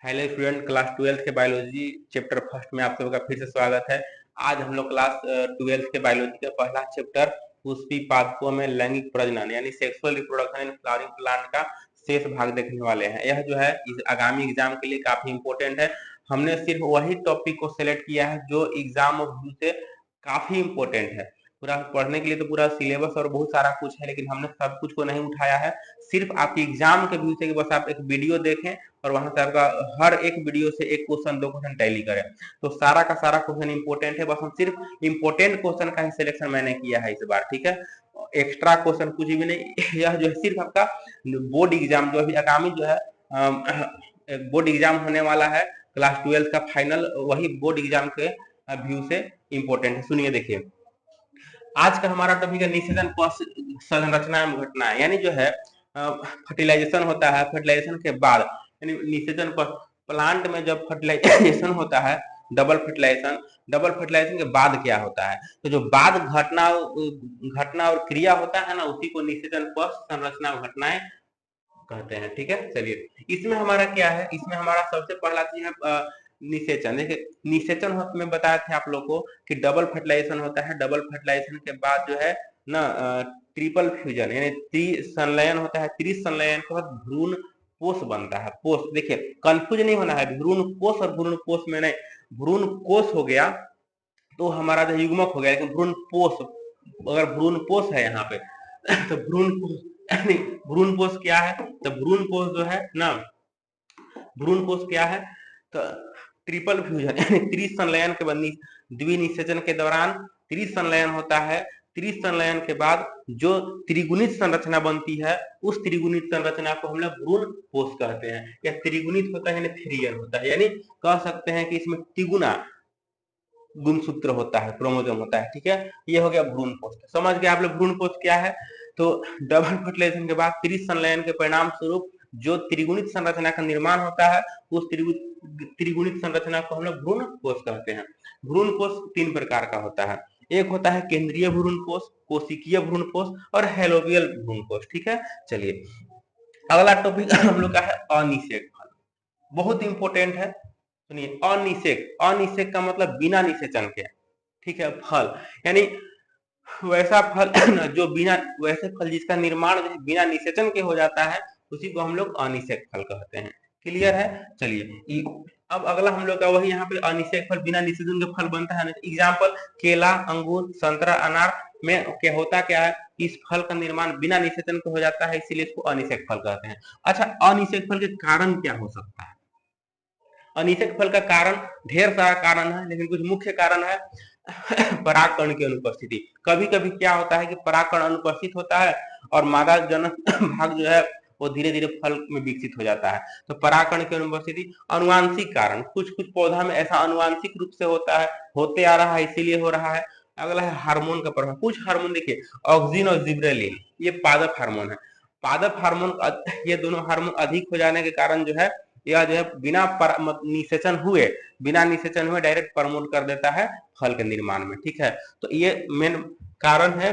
Hello student, class 12th के biology chapter first में आप सबका फिर से स्वागत है। आज हम लोग क्लास 12th के बायोलॉजी का पहला चैप्टर पुष्पी पादपों में लैंगिक प्रजनन यानी sexual reproduction in flowering plant का शेष भाग देखने वाले हैं। यह जो है इस आगामी एग्जाम के लिए काफी इंपॉर्टेंट है। हमने सिर्फ वही टॉपिक को सिलेक्ट किया है जो एग्जाम से काफी इंपॉर्टेंट है। पूरा पढ़ने के लिए तो पूरा सिलेबस और बहुत सारा कुछ है, लेकिन हमने सब कुछ को नहीं उठाया है। सिर्फ आपके एग्जाम के व्यू से बस आप एक वीडियो देखें और वहां से आपका हर एक वीडियो से एक क्वेश्चन दो क्वेश्चन टैली करें, तो सारा का सारा क्वेश्चन इंपॉर्टेंट है। बस हम सिर्फ इंपॉर्टेंट क्वेश्चन का ही सिलेक्शन मैंने किया है इस बार, ठीक है। एक्स्ट्रा क्वेश्चन कुछ भी नहीं। यह जो है सिर्फ आपका बोर्ड एग्जाम जो अभी आगामी जो है बोर्ड एग्जाम होने वाला है क्लास 12 का फाइनल, वही बोर्ड एग्जाम के व्यू से इंपॉर्टेंट है। सुनिए, देखिए, आज का हमारा टॉपिक है निषेचन संरचना एवं घटना, यानी जो है फर्टिलाइजेशन होता है। फर्टिलाइजेशन के बाद यानी निषेचन प्लांट में जब फर्टिलाइजेशन होता है, डबल फर्टिलाइजेशन के बाद क्या होता है, तो जो बाद घटना और क्रिया होता है ना, उसी को निषेचन संरचना घटनाएं कहते हैं, ठीक है। चलिए, इसमें हमारा क्या है, इसमें हमारा सबसे पहला चीज है निषेचन। देखिए, निषेचन में बताया था आप लोग को कि डबल फर्टिलाइजेशन होता है। डबल फर्टिलाइजेशन के बाद जो है ना ट्रिपल फ्यूजन यानी त्रिसंलयन होता है। त्रिसंलयन के बाद भ्रूण कोष बनता है। कोष, देखिए कंफ्यूज नहीं होना है, भ्रूण कोष और भ्रूण कोष में नहीं। भ्रूण कोष हो गया तो हमारा जो युग्मक हो गया, लेकिन भ्रूण पोष, अगर भ्रूण पोष है यहाँ पे तो भ्रूण कोष क्या है, तो भ्रूण कोष जो है ना, भ्रूण कोष क्या है, तो ट्रिपल फ्यूजन यानी त्रिसंलयन के बाद द्विनिषेचन के दौरान त्रिसंलयन होता है। त्रिसंलयन के बाद जो त्रिगुणित संरचना बनती है, उस त्रिगुणित संरचना को हम लोग भ्रूण कोष कहते हैं। या त्रिगुणित होता है यानी थ्रियन होता है, यानी कह सकते हैं कि इसमें तिगुना गुणसूत्र होता है, क्रोमोसोम होता है, ठीक है। ये हो गया भ्रूण कोष। समझ गए आप लोग भ्रूण कोष क्या है। तो डबल फर्टिलाइजेशन के बाद त्रिसंलयन के परिणाम स्वरूप जो त्रिगुणित संरचना का निर्माण होता है, उस त्रिगुणित संरचना को हम लोग भ्रूण कोष कहते हैं। भ्रूण कोष तीन प्रकार का होता है। एक होता है केंद्रीय भ्रूण कोष, कोशिकीय भ्रूण कोष और हेलोवियल भ्रूण कोष, ठीक है। चलिए, अगला टॉपिक हम लोग का है अनिषेक फल। बहुत इंपॉर्टेंट है, सुनिए। अनिषेक, अनिषेक का मतलब बिना निषेचन के, ठीक है, फल। यानी वैसा फल जो बिना, वैसे फल जिसका निर्माण बिना निषेचन के हो जाता है, उसी को हम लोग अनिषेक फल कहते हैं। क्लियर है। चलिए, अब अगला हम लोग का वही यहाँ पे अनिषेक फल, बिना निषेचन के फल बनता है। एग्जाम्पल केला, अंगूर, संतरा, अनार में क्या होता क्या है, इस फल का निर्माण बिना निषेचन के हो जाता है, इसीलिए इसको अनिषेक फल कहते हैं। अच्छा, अनिषेक फल के कारण क्या हो सकता है। अनिषेक फल का कारण ढेर सारा कारण है, लेकिन कुछ मुख्य कारण है परागकण की अनुपस्थिति। कभी कभी क्या होता है कि परागकण अनुपस्थित होता है और मादा जनक भाग जो है वो धीरे धीरे फल में विकसित हो जाता है। तो परागकण की अनुपस्थिति। अनुवांशिक कारण, कुछ कुछ पौधा में ऐसा अनुवांशिक रूप से होता है, होते आ रहा है, इसीलिए हो रहा है। अगला है हार्मोन का प्रभाव। कुछ हार्मोन, देखिए ऑक्सिन और जिब्रेलिन, ये पादप हार्मोन है। पादप हार्मोन, ये दोनों हार्मोन अधिक हो जाने के कारण जो है यह जो है बिना निषेचन हुए डायरेक्ट प्रमोट कर देता है फल के निर्माण में, ठीक है। तो ये मेन कारण है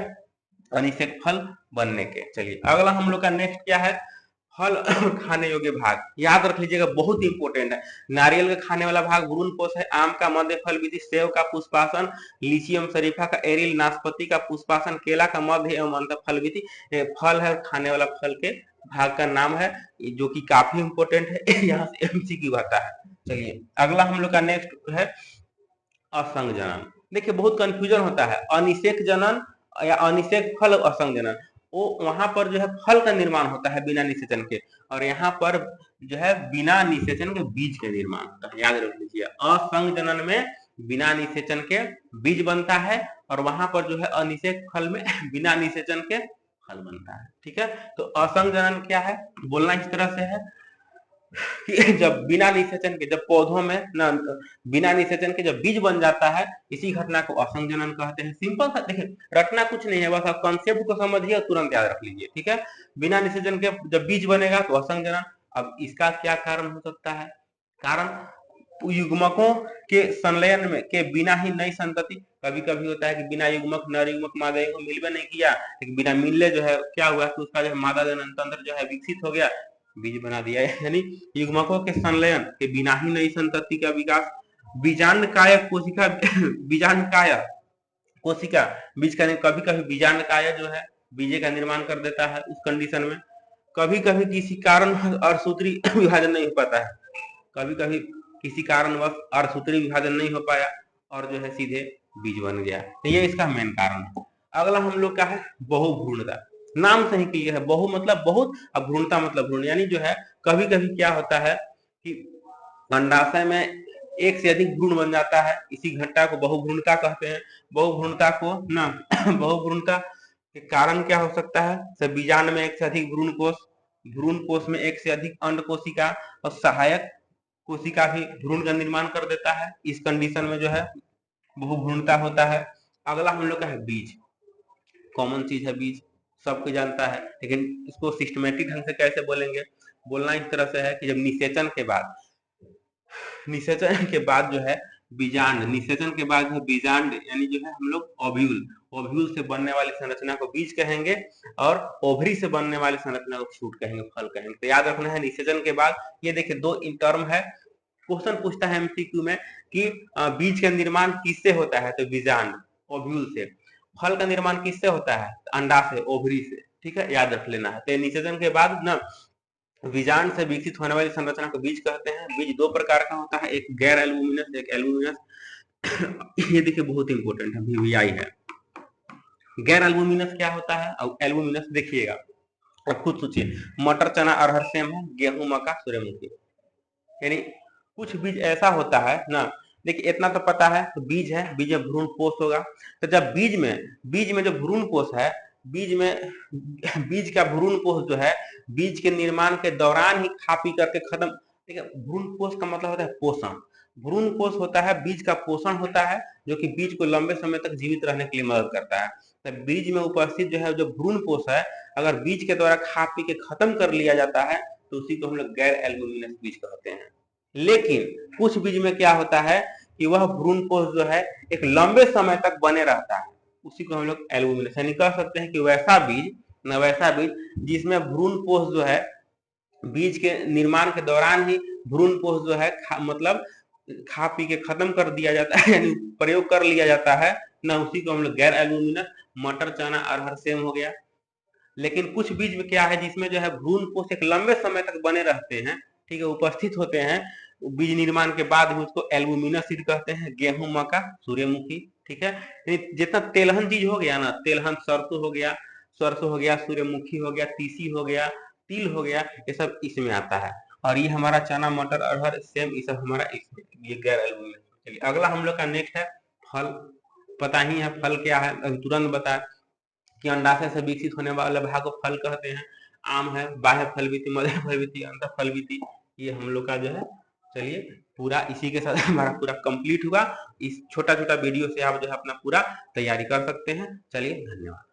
अनिषेक फल बनने के। चलिए, अगला हम लोग का नेक्स्ट क्या है, फल खाने योग्य भाग। याद रख लीजिएगा, बहुत इंपॉर्टेंट है। नारियल का खाने वाला भाग भ्रूण कोष है। आम का मध्य फल विधि, सेव का पुष्पासन, लीची एवं शरीफा का एरिल, नाशपाती का पुष्पासन, केला का मध्य एवं अंत फल विधि। फल है, खाने वाला फल के भाग का नाम है, जो कि काफी इंपॉर्टेंट है। यहाँ से एमसीक्यू आता है। चलिए, अगला हम लोग का नेक्स्ट है असंग जनन। देखिए, बहुत कंफ्यूजन होता है, अनिषेक जनन या अनिषेक फल असंग जनन। वो वहां पर जो है फल का निर्माण होता है बिना निषेचन के, और यहाँ पर जो है बिना निषेचन के बीज के निर्माण होता है। याद रख लीजिए, असंग जनन में बिना निषेचन के बीज बनता है, और वहां पर जो है अनिषेक फल में बिना निषेचन के फल बनता है, ठीक है। तो असंग जनन क्या है, बोलना इस तरह से है कि जब बिना निषेचन के, जब पौधों में ना बिना निषेचन के जब बीज बन जाता है, इसी घटना को असंग जनन कहते हैं। सिंपल सा, देखिए रटना कुछ नहीं है, बस आप कॉन्सेप्ट को समझिए और तुरंत याद रख लीजिए, ठीक है। बिना निषेचन के जब बीज बनेगा तो असंग जनन। अब इसका क्या कारण हो सकता है, कारण युग्मकों के संलयन में के बिना ही नई संतति। कभी कभी होता है कि बिना युग्मक, नर युग्मक मादा युग्मक मिलवे नहीं किया, लेकिन बिना मिलने जो है क्या हुआ कि उसका जो मादा जनन तंत्र जो है विकसित हो गया, बीज बना दिया, यानी युग्मकों के संलयन के बिना ही नई संतति का विकास। बीजांडकाय कोशिका बीजांडकाय कोशिका बीज का कभी कभी बीजांडकाय जो है बीजे का निर्माण कर देता है उस कंडीशन में। कभी कभी किसी कारण अर्धसूत्री विभाजन नहीं हो पाता है, कभी कभी किसी कारणवश अर्धसूत्री विभाजन नहीं हो पाया और जो है सीधे बीज बन गया, ये इसका मेन कारण है। अगला हम लोग का है बहुभ्रूणता। नाम से ही क्लियर है, बहु मतलब बहुत और भ्रूणता मतलब भ्रूण, यानी जो है कभी कभी क्या होता है कि अंडाशय में एक से अधिक भ्रूण बन जाता है, इसी घटना को बहुभ्रूणता कहते हैं। बहुभ्रूणता को ना बहुभ्रूणता के कारण क्या हो सकता है, बीजांड में एक से अधिक भ्रूण कोष में एक से अधिक अंड कोशिका और सहायक कोशिका भी भ्रूण का निर्माण कर देता है, इस कंडीशन में जो है बहुभ्रूणता होता है। अगला हम लोग का है बीज। कॉमन चीज है बीज, सबको जानता है, लेकिन इसको सिस्टमेटिक ढंग से कैसे बोलेंगे, बोलना इस तरह से है कि जब निषेचन के बाद जो है बीजांड, निषेचन के बाद जो बीजांड यानी जो है हम लोग ओव्यूल से बनने वाली संरचना को बीज कहेंगे और ओवरी से बनने वाली संरचना को फ्रूट कहेंगे, फल कहेंगे। तो याद रखना है निषेचन के बाद, ये देखिए दो टर्म है, क्वेश्चन पूछता है एमसीक्यू में कि बीज का निर्माण किससे होता है, तो बीजांड ओव्यूल से। फल का निर्माण किससे होता है, अंडा से, ओवरी से, ठीक है, याद रख लेना है। तो निषेचन के बाद ना बीजांड से विकसित होने वाली संरचना को बीज कहते हैं। बीज दो प्रकार का होता है, एक गैर एल्बुमिनस, एक एल्बुमिनस। ये देखिए बहुत इंपॉर्टेंट है, वीवीआई है। गैर एल्बुमिनस क्या होता है और एल्बुमिनस देखिएगा, अब खुद सोचिए, मटर, चना, अरहर सेम है, गेहूं, मक्का, सूर्यमुखी, यानी कुछ बीज ऐसा होता है ना, देखिए इतना तो पता है, तो बीज है, बीज में भ्रूण कोष होगा। तो जब बीज में जो भ्रूण कोष है, बीज का भ्रूण कोष जो है बीज के निर्माण के दौरान ही खा पी करके खत्म। ठीक है, भ्रूण कोष का मतलब होता है पोषण। भ्रूण कोष होता है बीज का पोषण होता है, जो कि बीज को लंबे समय तक जीवित रहने के लिए मदद करता है। तो बीज में उपस्थित जो है जो भ्रूण कोष है, अगर बीज के द्वारा खा पी के खत्म कर लिया जाता है तो उसी को हम लोग गैर एल्बुमिनस बीज कहते हैं। लेकिन कुछ बीज में क्या होता है कि वह भ्रूण कोष जो है एक लंबे समय तक बने रहता है, उसी को हम लोग एल्बुमिनस, यानी कह सकते हैं कि वैसा बीज जिसमें भ्रूण कोष जो है बीज के निर्माण के दौरान ही भ्रूण कोष जो है मतलब खा पी के खत्म कर दिया जाता है, यानी प्रयोग कर लिया जाता है ना, उसी को हम लोग गैर एल्बुमिनस। मटर, चना, अरहर सेम हो गया। लेकिन कुछ बीज में क्या है जिसमें जो है भ्रूण कोष एक लंबे समय तक बने रहते हैं, ठीक है, उपस्थित होते हैं बीज निर्माण के बाद भी, उसको एल्बुमिनस सीड कहते हैं। गेहूं, मक्का, सूर्यमुखी, ठीक है। जितना तेलहन चीज हो गया ना, तेलहन, सरसों हो गया, सूर्यमुखी हो गया, तीसी हो गया, तिल हो गया, ये सब इसमें आता है। और ये हमारा चना, मटर, अरहर सेम, ये सब हमारा इसमें, ये गैर एल्बुमिनस। चलिए अगला हम लोग का नेक्स्ट है फल। पता ही है फल क्या है, अभी तुरंत बताए कि अंडाशय से विकसित होने वाले भाग को फल कहते हैं। आम है, बाह्य फलविति, मध्य फलविति, अंत फलविति, ये हम लोग का जो है। चलिए पूरा इसी के साथ हमारा पूरा कंप्लीट हुआ। इस छोटा छोटा वीडियो से आप जो है अपना पूरा तैयारी कर सकते हैं। चलिए धन्यवाद।